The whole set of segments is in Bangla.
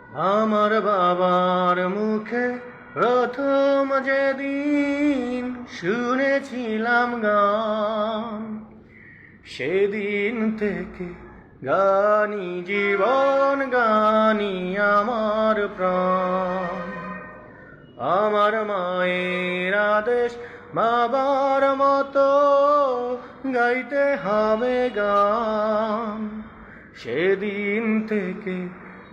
আমার বাবার মুখে প্রথম যেদিন শুনেছিলাম গান, সেদিন থেকে গানি জীবন, গানি আমার প্রাণ। আমার মায়ের আদেশ বাবার মতো গাইতে হবে গান, সেদিন থেকে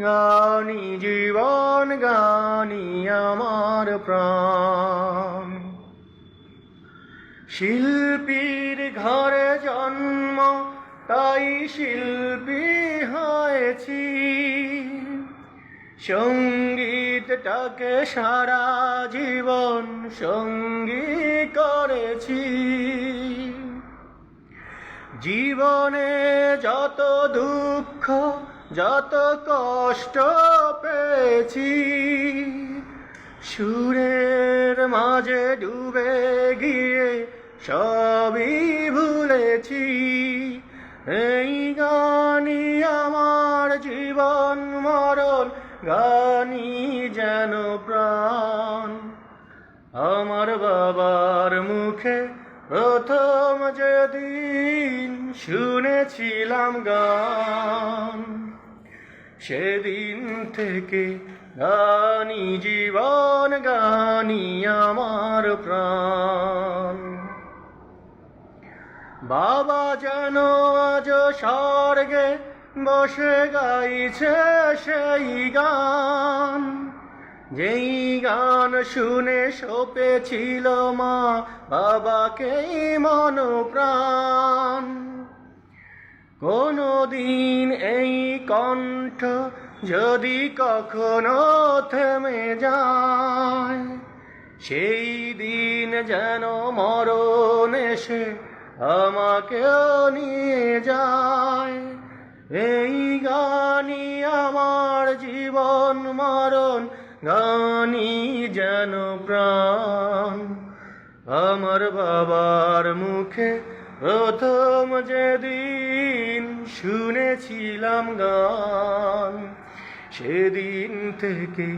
গানি জীবন, গানি আমার প্রাণ। শিল্পীর ঘরে জন্ম, তাই শিল্পী হয়েছি, সঙ্গীতটাকে সারা জীবন সঙ্গী করেছি। জীবনে যত দুঃখ, যত কষ্ট পেয়েছি, সুরের মাঝে ডুবে গিয়ে সবই ভুলেছি। এই গানই আমার জীবন মরণ, গানই যেন প্রাণ। আমার বাবার মুখে প্রথম যেদিন শুনেছিলাম গান, সেদিন থেকে গানি জীবন, গানি আমার প্রাণ। বাবা যেন আজ স্বর্গে বসে গাইছে সেই গান, যেই গান শুনে সপেছিল মা বাবাকে মন প্রাণ। কোনদিন এই কণ্ঠ যদি কখনো থেমে যায়, সেই দিন যেন মরণ এসে আমাকেও নিয়ে যায়। এই গানই আমার জীবন মরণ, গানই যেন প্রাণ। আমার বাবার মুখে প্রথম যেদিন শুনেছিলাম গান, সেদিন থেকে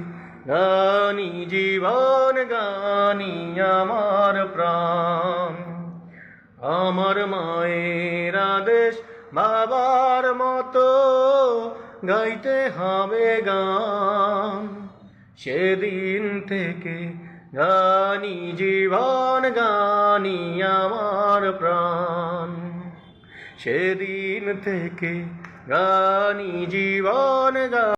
গানি জীবন, গানি আমার প্রাণ। আমার মায়ের আদেশ বাবার মতো গাইতে হবে গান, সেদিন থেকে গানি জীবন, গানি আমার প্রাণ। সেদিন থেকে গানি জীবন,